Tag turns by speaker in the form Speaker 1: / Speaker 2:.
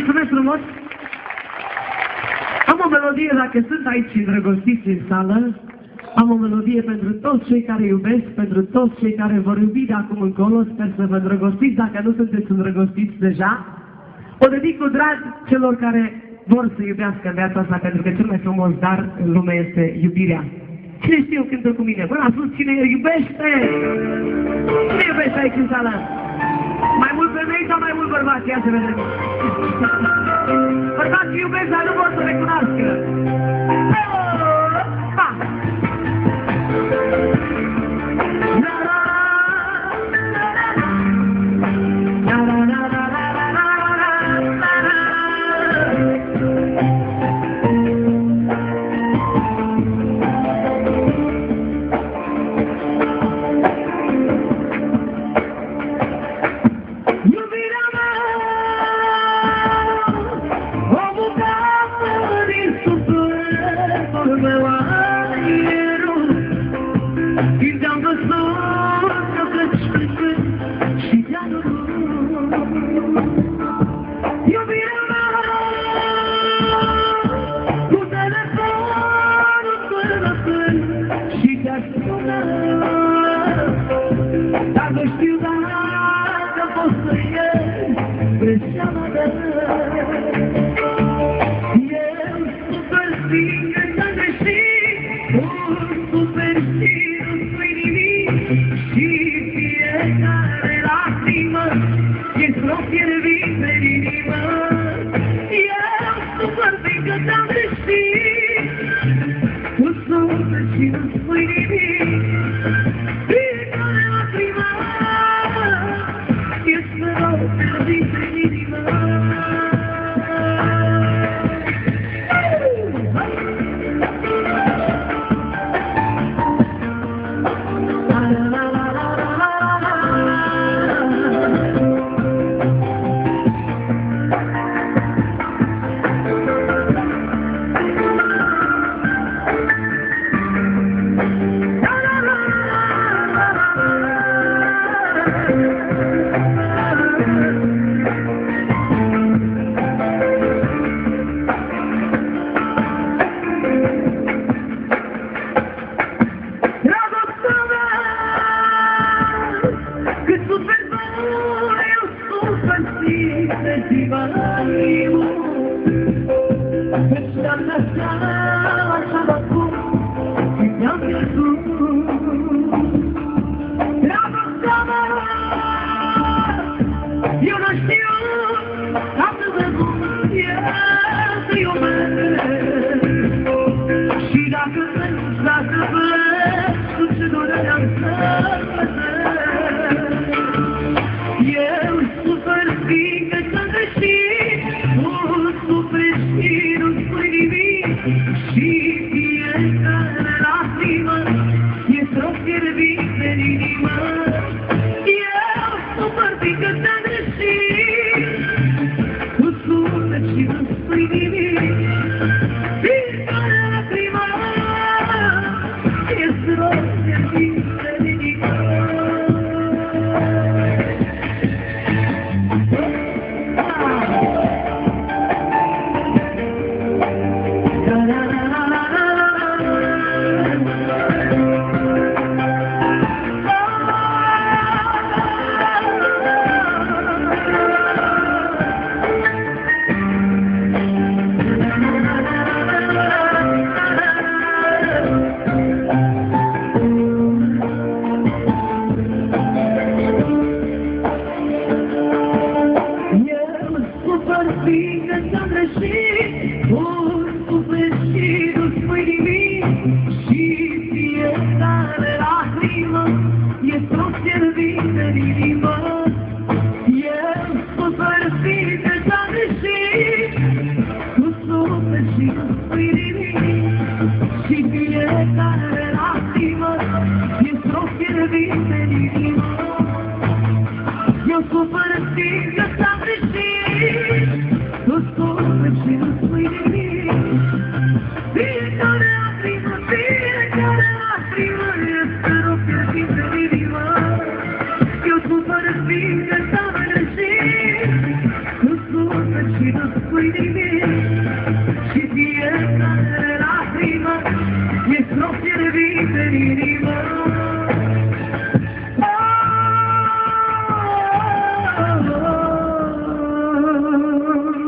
Speaker 1: Mulțumesc frumos! Am o melodie, dacă sunt aici îndrăgostiți în sală, am o melodie pentru toți cei care iubesc, pentru toți cei care vor iubi de acum încolo, sper să vă îndrăgostiți, dacă nu sunteți îndrăgostiți deja. O dedic cu drag celor care vor să iubească în viața asta, pentru că cel mai frumos dar în lume este iubirea. Cine știe, cântă cu mine? Până a spus cine iubește! Cine iubește aici în sală? Mai mult femei sau mai mult bărbați? Ia să vedem. Bărbații iubesc, dar nu vor să recunoască. Ha! și nu spui nimic și fiecare lacrimă e strop de